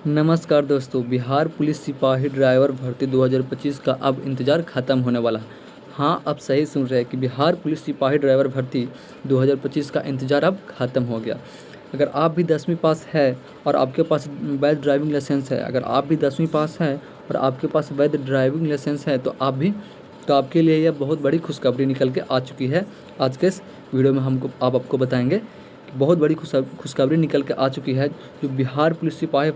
नमस्कार दोस्तों, बिहार पुलिस सिपाही ड्राइवर भर्ती 2025 का अब इंतज़ार ख़त्म होने वाला है। हाँ, आप सही सुन रहे हैं कि बिहार पुलिस सिपाही ड्राइवर भर्ती 2025 का इंतज़ार अब ख़त्म हो गया। अगर आप भी 10वीं पास है और आपके पास वैध ड्राइविंग लाइसेंस है, अगर आप भी 10वीं पास हैं और आपके पास वैध ड्राइविंग लाइसेंस है, तो आपके लिए यह बहुत बड़ी खुशखबरी निकल के आ चुकी है। आज के इस वीडियो में आपको बताएंगे कि बहुत बड़ी खुशखबरी निकल के आ चुकी है। जो बिहार पुलिस सिपाही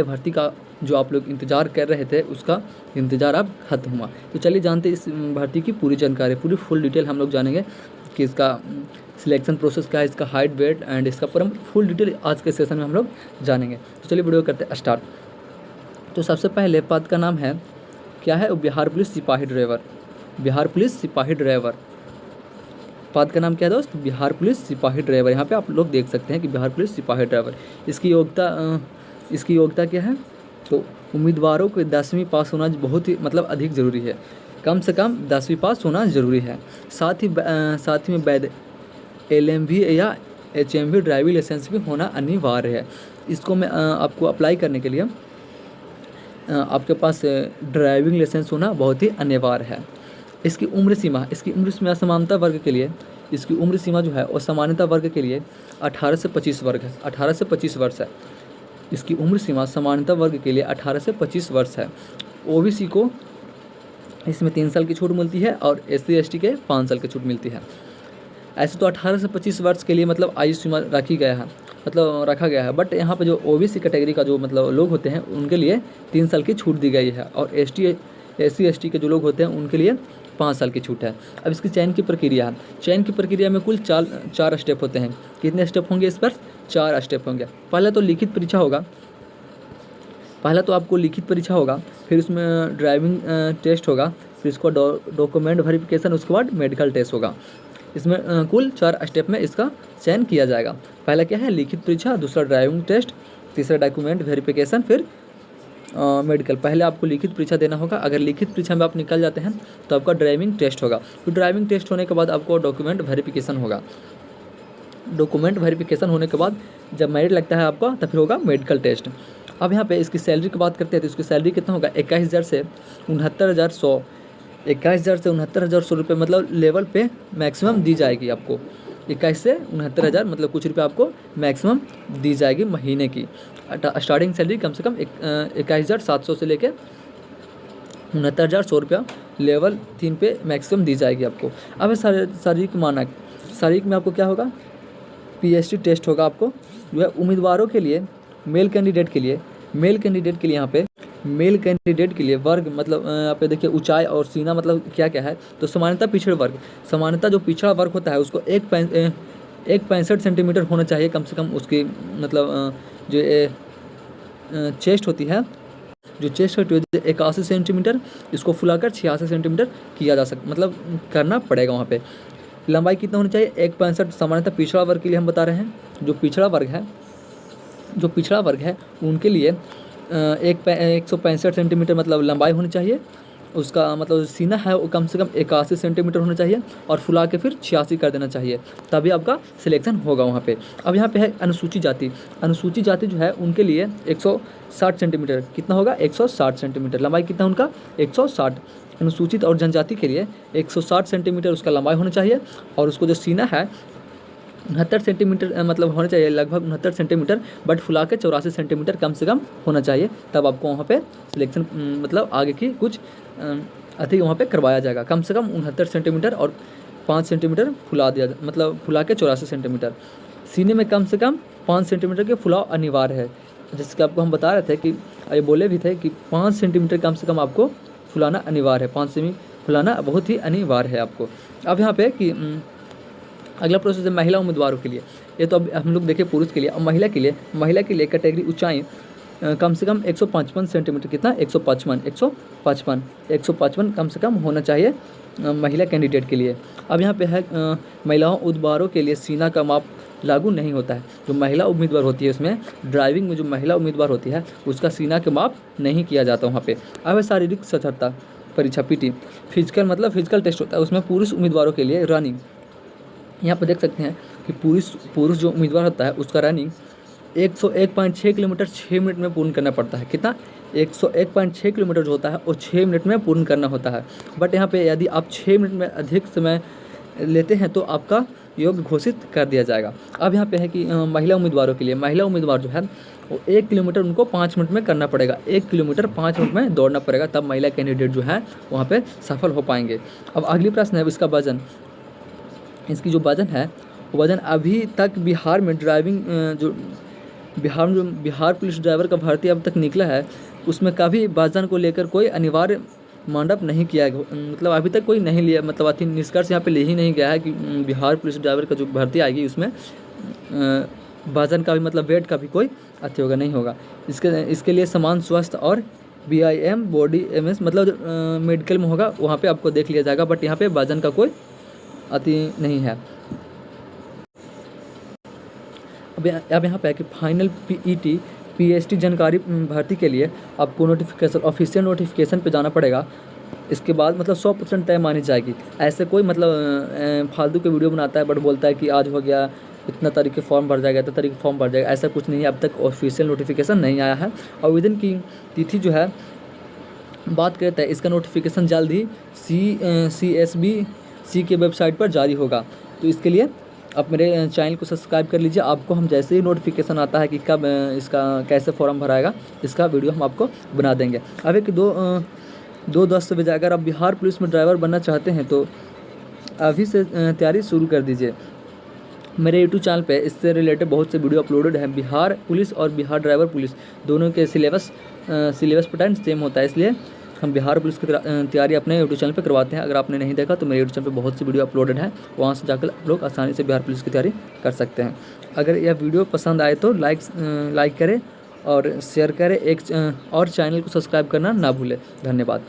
भर्ती का जो आप लोग इंतज़ार कर रहे थे, उसका इंतज़ार अब ख़त्म हुआ। तो चलिए जानते हैं इस भर्ती की पूरी जानकारी, पूरी फुल डिटेल हम लोग जानेंगे कि इसका सिलेक्शन प्रोसेस क्या है, इसका हाइट, वेट एंड इसका पूरा फुल डिटेल आज के सेशन में हम लोग जानेंगे। तो चलिए वीडियो करते हैं स्टार्ट। तो सबसे पहले पद का नाम है, क्या है, बिहार पुलिस सिपाही ड्राइवर। बिहार पुलिस सिपाही ड्राइवर पद का नाम क्या है दोस्त? बिहार पुलिस सिपाही ड्राइवर। यहाँ पे आप लोग देख सकते हैं कि बिहार पुलिस सिपाही ड्राइवर। इसकी योग्यता क्या है? तो उम्मीदवारों को 10वीं पास होना बहुत ही अधिक ज़रूरी है। कम से कम 10वीं पास होना ज़रूरी है। साथ ही में वैध LMV या HMV ड्राइविंग लाइसेंस भी होना अनिवार्य है। इसको मैं आपको अप्लाई करने के लिए आपके पास ड्राइविंग लाइसेंस होना बहुत ही अनिवार्य है। इसकी उम्र सीमा समानता वर्ग के लिए, इसकी उम्र सीमा जो है वो समानता वर्ग के लिए 18 से 25 वर्ग है। 18 से 25 वर्ष है इसकी उम्र सीमा, समानता वर्ग के लिए 18 से 25 वर्ष है। OBC को इसमें 3 साल की छूट मिलती है और SC ST के 5 साल की छूट मिलती है। ऐसे तो 18 से 25 वर्ष के लिए आयु सीमा रखा गया है, बट यहाँ पे जो OBC कैटेगरी का जो लोग होते हैं उनके लिए 3 साल की छूट दी गई है और SC ST के जो लोग होते हैं उनके लिए 5 साल की छूट है। अब इसकी चयन की प्रक्रिया में कुल 4 स्टेप होते हैं। कितने स्टेप होंगे इस पर? 4 स्टेप होंगे। पहला तो आपको लिखित परीक्षा होगा, फिर उसमें ड्राइविंग टेस्ट होगा, फिर इसको डॉक्यूमेंट वेरिफिकेशन, उसके बाद मेडिकल टेस्ट होगा। इसमें कुल 4 स्टेप में इसका चयन किया जाएगा। पहला क्या है? लिखित परीक्षा, दूसरा ड्राइविंग टेस्ट, तीसरा डॉक्यूमेंट वेरिफिकेशन, फिर मेडिकल। पहले आपको लिखित परीक्षा देना होगा। अगर लिखित परीक्षा में आप निकल जाते हैं तो आपका ड्राइविंग टेस्ट होगा। तो ड्राइविंग टेस्ट होने के बाद आपको डॉक्यूमेंट वेरिफिकेशन होगा। डॉक्यूमेंट वेरिफिकेशन होने के बाद जब मेरिट लगता है आपका, तब फिर होगा मेडिकल टेस्ट। अब यहाँ पे इसकी सैलरी की बात करते हैं तो इसकी सैलरी कितना होगा? 21,000 से 69,100। 21,000 से 69,100 रुपये लेवल पे मैक्सिमम दी जाएगी आपको। 21 से 69,000 कुछ रुपये आपको मैक्सिमम दी जाएगी महीने की। स्टार्टिंग सैलरी कम से कम 21,700 से लेकर 69,100 रुपया लेवल 3 पे मैक्सिमम दी जाएगी आपको। अब शारीरिक मानक, शारीरिक में आपको क्या होगा? PST टेस्ट होगा आपको, जो है उम्मीदवारों के लिए, मेल कैंडिडेट के लिए यहाँ पे मेल कैंडिडेट के लिए वर्ग यहाँ पे देखिए ऊंचाई और सीना क्या है। तो समानता पिछड़ा वर्ग, समानता जो पिछड़ा वर्ग होता है उसको 1.65 सेंटीमीटर होना चाहिए कम से कम। उसकी जो चेस्ट होती है, जो चेस्ट होती है 81 सेंटीमीटर, इसको फुलाकर 86 सेंटीमीटर किया जा करना पड़ेगा वहाँ पे। लंबाई कितना होनी चाहिए? 1.65। सामान्यतः पिछड़ा वर्ग के लिए हम बता रहे हैं, जो पिछड़ा वर्ग है उनके लिए 165 सेंटीमीटर लंबाई होनी चाहिए। उसका सीना है वो कम से कम 81 सेंटीमीटर होना चाहिए और फुला के फिर 86 कर देना चाहिए, तभी आपका सिलेक्शन होगा वहाँ पे। अब यहाँ पे है अनुसूचित जाति जो है उनके लिए 160 सेंटीमीटर, कितना होगा? 160 सेंटीमीटर लंबाई, कितना उनका? 160। अनुसूचित और जनजाति के लिए 160 सेंटीमीटर उसका लंबाई होना चाहिए और उसको जो सीना है 69 सेंटीमीटर होना चाहिए, लगभग 69 सेंटीमीटर, बट फुला के 84 सेंटीमीटर कम से कम होना चाहिए, तब आपको वहाँ पे सिलेक्शन आगे की कुछ अधिक वहाँ पे करवाया जाएगा। कम से कम 69 सेंटीमीटर और 5 सेंटीमीटर फुला फुला के 84 सेंटीमीटर। सीने में कम से कम 5 सेंटीमीटर के फुलाव अनिवार्य है। जैसे कि आपको हम बता रहे थे कि ये बोले भी थे कि 5 सेंटीमीटर कम से कम आपको फुलाना अनिवार्य है। 5 सेमी फुलाना बहुत ही अनिवार्य है आपको। अब यहाँ पे कि अगला प्रोसेस है महिला उम्मीदवारों के लिए। ये तो अब हम लोग देखें पुरुष के लिए। अब महिला के लिए कैटेगरी ऊंचाई कम से कम 155 सेंटीमीटर, कितना? 155 कम से कम होना चाहिए महिला कैंडिडेट के लिए। अब यहाँ पे है महिलाओं उम्मीदवारों के लिए सीना का माप लागू नहीं होता है। जो महिला उम्मीदवार होती है उसमें ड्राइविंग में जो महिला उम्मीदवार होती है उसका सीना के माप नहीं किया जाता वहाँ पे। अब है शारीरिक साक्षरता परीक्षा PT, फिजिकल टेस्ट होता है, उसमें पुरुष उम्मीदवारों के लिए रनिंग। यहाँ पर देख सकते हैं कि पुरुष जो उम्मीदवार होता है उसका रनिंग 101.6 किलोमीटर 6 मिनट में पूर्ण करना पड़ता है। कितना? 101.6 किलोमीटर जो होता है वो 6 मिनट में पूर्ण करना होता है। बट यहाँ पे यदि आप 6 मिनट में अधिक समय लेते हैं तो आपका योग्य घोषित कर दिया जाएगा। अब यहाँ पे है कि महिला उम्मीदवारों के लिए, महिला उम्मीदवार जो है वो 1 किलोमीटर उनको 5 मिनट में करना पड़ेगा। 1 किलोमीटर 5 मिनट में दौड़ना पड़ेगा, तब महिला कैंडिडेट जो है वहाँ पे सफल हो पाएंगे। अब अगली प्रश्न है इसका वजन। इसकी जो वजन है, वजन अभी तक बिहार में ड्राइविंग बिहार पुलिस ड्राइवर का भर्ती अब तक निकला है, उसमें कभी वजन को लेकर कोई अनिवार्य मानदंड नहीं किया गया, मतलब अभी तक कोई नहीं लिया, मतलब अति निष्कर्ष यहाँ पे ले ही नहीं गया है कि बिहार पुलिस ड्राइवर का जो भर्ती आएगी उसमें वजन का भी, मतलब वेट का भी कोई अति होगा नहीं होगा। इसके लिए समान स्वास्थ्य और BIM बॉडी MS मतलब मेडिकल में होगा, वहाँ पे आपको देख लिया जाएगा। बट यहाँ पे वजन का कोई अति नहीं है। अब यहाँ पे है कि फाइनल PET PST जानकारी भर्ती के लिए आपको नोटिफिकेशन, ऑफिशियल नोटिफिकेशन पे जाना पड़ेगा। इसके बाद मतलब 100% तय मानी जाएगी। ऐसे कोई मतलब फालतू के वीडियो बनाता है बट बोलता है कि आज हो गया, इतना तारीख के फॉर्म भर जाएगा, इतना तारीख फॉर्म भर जाएगा, ऐसा कुछ नहीं है। अब तक ऑफिशियल नोटिफिकेशन नहीं आया है। और आवेदन की तिथि जो है बात करते हैं, इसका नोटिफिकेशन जल्द ही CSBC के वेबसाइट पर जारी होगा। तो इसके लिए आप मेरे चैनल को सब्सक्राइब कर लीजिए। आपको हम जैसे ही नोटिफिकेशन आता है कि कब इसका कैसे फॉर्म भराएगा, इसका वीडियो हम आपको बना देंगे। अब एक दो 10 बजे अगर आप बिहार पुलिस में ड्राइवर बनना चाहते हैं तो अभी से तैयारी शुरू कर दीजिए। मेरे यूट्यूब चैनल पे इससे रिलेटेड बहुत से वीडियो अपलोडेड हैं। बिहार पुलिस और बिहार ड्राइवर पुलिस दोनों के सिलेबस पैटर्न सेम होता है, इसलिए हम बिहार पुलिस की तैयारी अपने यूट्यूब चैनल पे करवाते हैं। अगर आपने नहीं देखा तो मेरे यूट्यूब चैनल पे बहुत सी वीडियो अपलोडेड है, वहाँ से जाकर आप लोग आसानी से बिहार पुलिस की तैयारी कर सकते हैं। अगर यह वीडियो पसंद आए तो लाइक करें और शेयर करें, और चैनल को सब्सक्राइब करना ना भूलें। धन्यवाद।